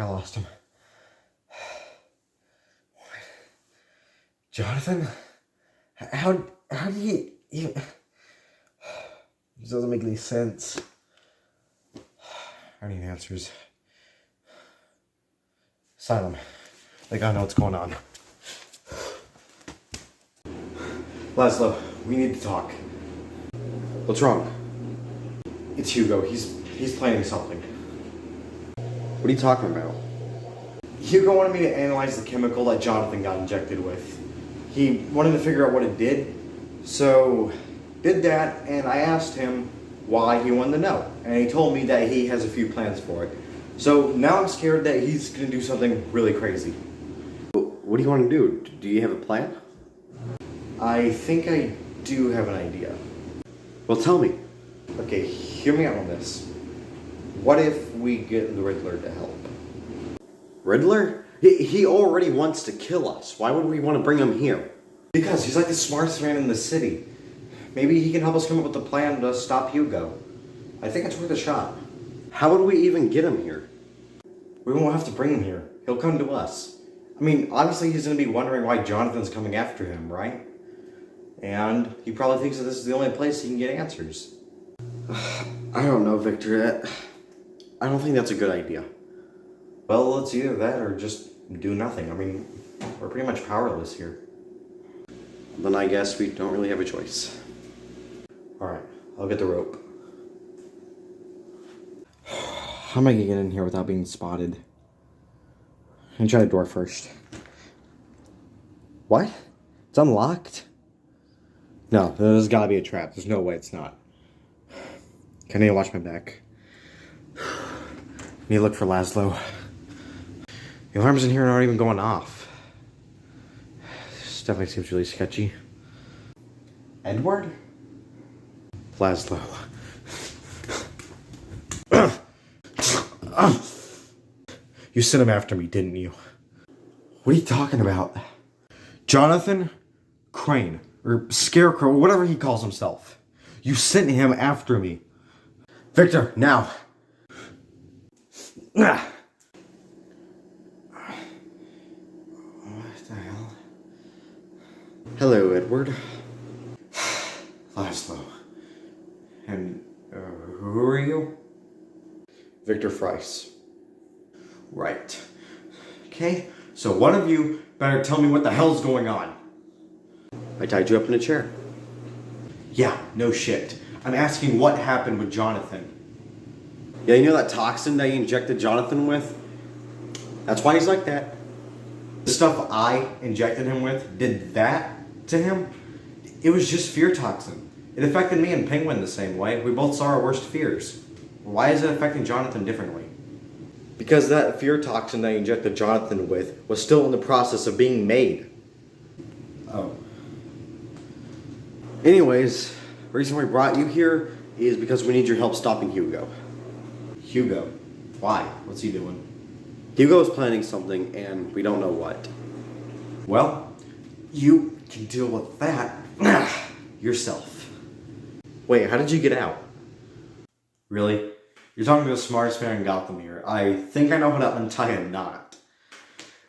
I lost him. What? Jonathan? How did he even... This doesn't make any sense. I need answers. Asylum. They gotta know what's going on. Laszlo, we need to talk. What's wrong? It's Hugo. He's planning something. What are you talking about? Hugo wanted me to analyze the chemical that Jonathan got injected with. He wanted to figure out what it did. So, did that, and I asked him why he wanted to know. And he told me that he has a few plans for it. So now I'm scared that he's going to do something really crazy. What do you want to do? Do you have a plan? I think I do have an idea. Well, tell me. Okay, hear me out on this. What if we get the Riddler to help? Riddler? He already wants to kill us. Why would we want to bring him here? Because he's like the smartest man in the city. Maybe he can help us come up with a plan to stop Hugo. I think it's worth a shot. How would we even get him here? We won't have to bring him here. He'll come to us. I mean, obviously he's going to be wondering why Jonathan's coming after him, right? And he probably thinks that this is the only place he can get answers. I don't know, Victor. I don't think that's a good idea. Well, it's either that or just do nothing. I mean, we're pretty much powerless here. Then I guess we don't really have a choice. Alright, I'll get the rope. How am I gonna get in here without being spotted? I'm gonna try the door first. What? It's unlocked? No, there's gotta be a trap. There's no way it's not. I need to watch my back. I need to look for Laszlo. The alarms in here aren't even going off. This definitely seems really sketchy. Edward? Laszlo. You sent him after me, didn't you? What are you talking about? Jonathan Crane, or Scarecrow, whatever he calls himself. You sent him after me. Victor, now. What the hell? Hello, Edward. Laszlo. And who are you? Victor Fries. Right. Okay, so one of you better tell me what the hell's going on. I tied you up in a chair. Yeah, no shit. I'm asking what happened with Jonathan. Yeah, you know that toxin that you injected Jonathan with? That's why he's like that. The stuff I injected him with did that to him? It was just fear toxin. It affected me and Penguin the same way. We both saw our worst fears. Why is it affecting Jonathan differently? Because that fear toxin that I injected Jonathan with was still in the process of being made. Oh. Anyways, the reason we brought you here is because we need your help stopping Hugo. Hugo? Why? What's he doing? Hugo's planning something and we don't know what. Well, you can deal with that yourself. Wait, how did you get out? Really? You're talking to the smartest man in Gotham here. I think I know how to untie a knot.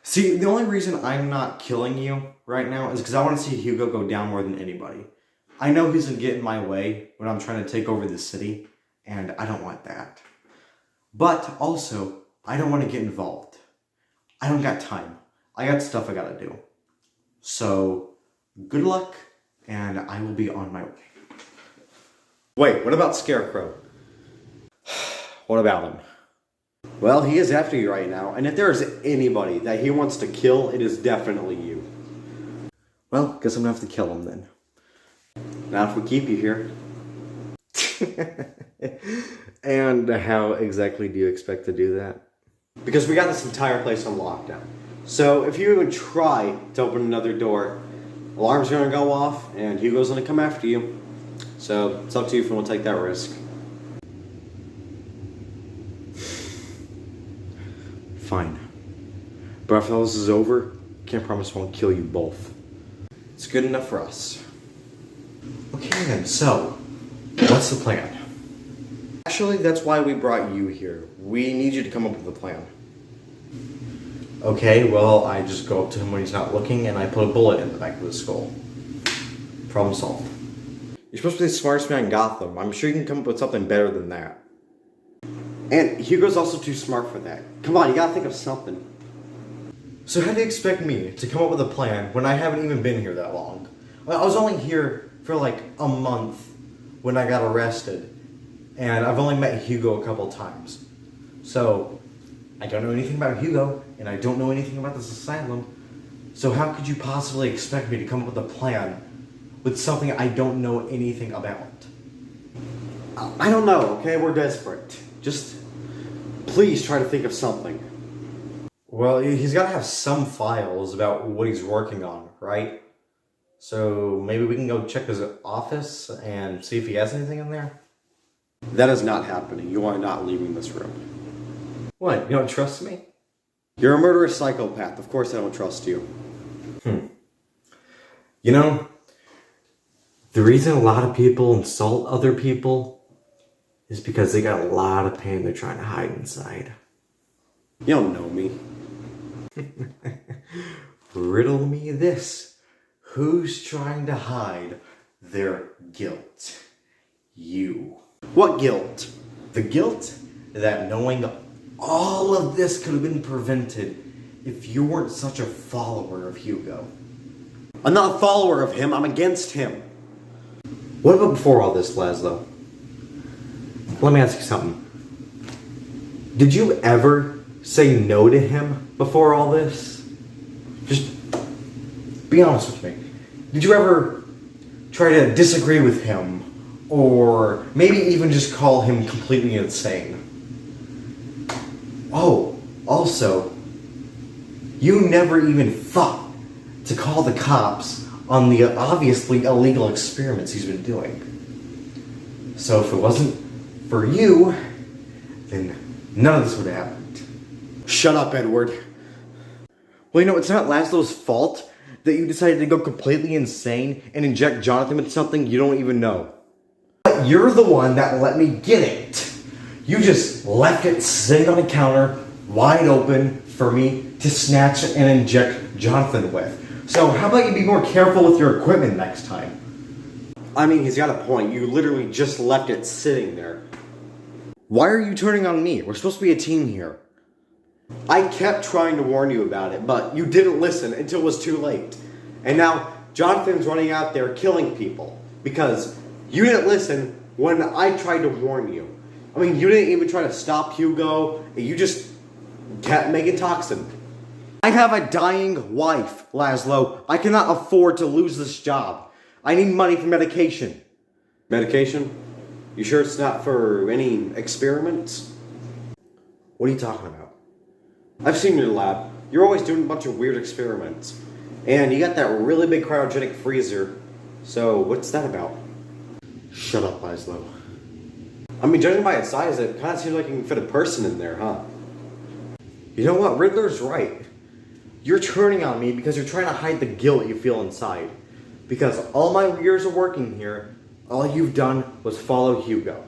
See, the only reason I'm not killing you right now is because I want to see Hugo go down more than anybody. I know he's going to get in my way when I'm trying to take over the city, and I don't want that. But also, I don't want to get involved. I don't got time. I got stuff I gotta do. So, good luck, and I will be on my way. Wait, what about Scarecrow? What about him? Well, he is after you right now, and if there is anybody that he wants to kill, it is definitely you. Well, guess I'm gonna have to kill him then. Not if we keep you here. And how exactly do you expect to do that? Because we got this entire place on lockdown. So if you even try to open another door, alarm's gonna go off and Hugo's gonna come after you. So it's up to you if you want to take that risk. Fine. But after all this is over, I can't promise I won't kill you both. It's good enough for us. Okay then, so, what's the plan? Actually, that's why we brought you here. We need you to come up with a plan. Okay, well, I just go up to him when he's not looking and I put a bullet in the back of his skull. Problem solved. You're supposed to be the smartest man in Gotham. I'm sure you can come up with something better than that. And Hugo's also too smart for that. Come on, you gotta think of something. So how do you expect me to come up with a plan when I haven't even been here that long? Well, I was only here for like a month when I got arrested. And I've only met Hugo a couple times. So, I don't know anything about Hugo, and I don't know anything about this asylum. So how could you possibly expect me to come up with a plan with something I don't know anything about? I don't know, okay? We're desperate. Just please try to think of something. Well, he's got to have some files about what he's working on, right? So maybe we can go check his office and see if he has anything in there? That is not happening. You are not leaving this room. What? You don't trust me? You're a murderous psychopath. Of course I don't trust you. You know, the reason a lot of people insult other people is because they got a lot of pain they're trying to hide inside. You don't know me. Riddle me this. Who's trying to hide their guilt? You. What guilt? The guilt that knowing all of this could have been prevented if you weren't such a follower of Hugo. I'm not a follower of him, I'm against him. What about before all this, Laszlo? Let me ask you something. Did you ever say no to him before all this? Just be honest with me. Did you ever try to disagree with him? Or maybe even just call him completely insane? Oh, also, you never even thought to call the cops on the obviously illegal experiments he's been doing. So if it wasn't for you, then none of this would have happened. Shut up, Edward. Well, you know, it's not Laszlo's fault that you decided to go completely insane and inject Jonathan with something you don't even know. But you're the one that let me get it. You just left it sitting on the counter, wide open, for me to snatch and inject Jonathan with. So how about you be more careful with your equipment next time? I mean, he's got a point. You literally just left it sitting there. Why are you turning on me? We're supposed to be a team here. I kept trying to warn you about it, but you didn't listen until it was too late. And now Jonathan's running out there killing people because you didn't listen when I tried to warn you. I mean, you didn't even try to stop Hugo. You just kept making toxin. I have a dying wife, Laszlo. I cannot afford to lose this job. I need money for medication. Medication? You sure it's not for any experiments? What are you talking about? I've seen your lab. You're always doing a bunch of weird experiments. And you got that really big cryogenic freezer. So, what's that about? Shut up, Laszlo. I mean, judging by its size, it kind of seems like you can fit a person in there, huh? You know what? Riddler's right. You're turning on me because you're trying to hide the guilt you feel inside. Because all my years of working here, all you've done was follow Hugo.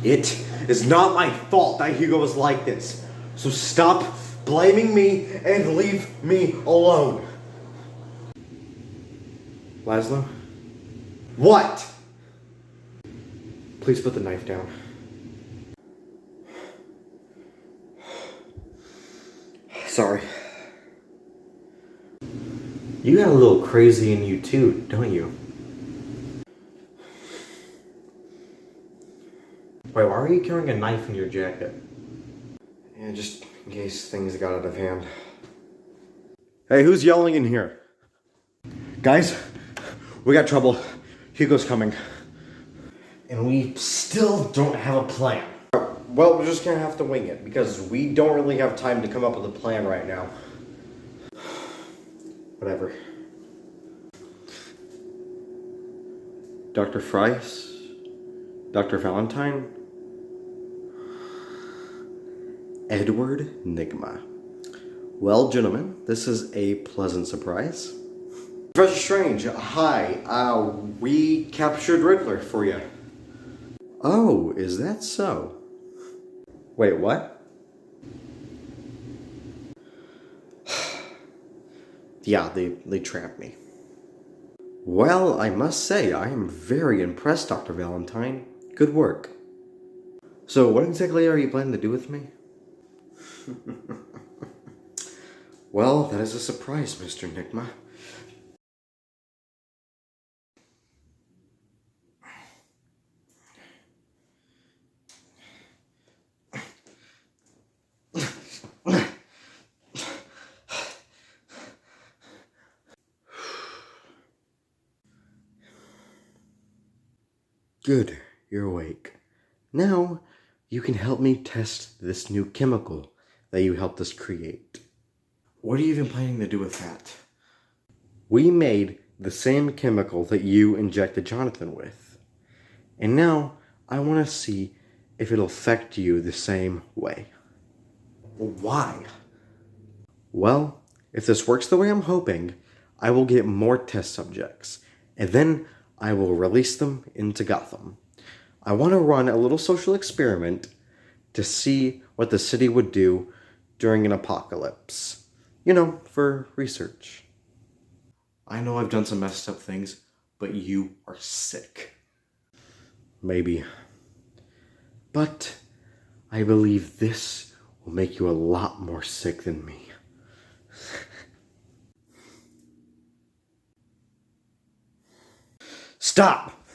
It is not my fault that Hugo was like this. So stop blaming me and leave me alone. Laszlo? What? Please put the knife down. Sorry. You got a little crazy in you too, don't you? Wait, why are you carrying a knife in your jacket? Yeah, just in case things got out of hand. Hey, who's yelling in here? Guys, we got trouble. Hugo's coming. And we still don't have a plan. Well, we're just gonna have to wing it, because we don't really have time to come up with a plan right now. Whatever. Dr. Fries? Dr. Valentine? Edward Nigma. Well, gentlemen, this is a pleasant surprise. Professor Strange, hi. We captured Riddler for you. Oh, is that so? Wait, what? Yeah, they trapped me. Well, I must say, I am very impressed, Dr. Valentine. Good work. So, what exactly are you planning to do with me? Well, that is a surprise, Mr. Nigma. Good, you're awake. Now, you can help me test this new chemical that you helped us create. What are you even planning to do with that? We made the same chemical that you injected Jonathan with. And now, I want to see if it'll affect you the same way. Why? Well, if this works the way I'm hoping, I will get more test subjects, and then I will release them into Gotham. I want to run a little social experiment to see what the city would do during an apocalypse. You know, for research. I know I've done some messed up things, but you are sick. Maybe. But I believe this will make you a lot more sick than me. Stop!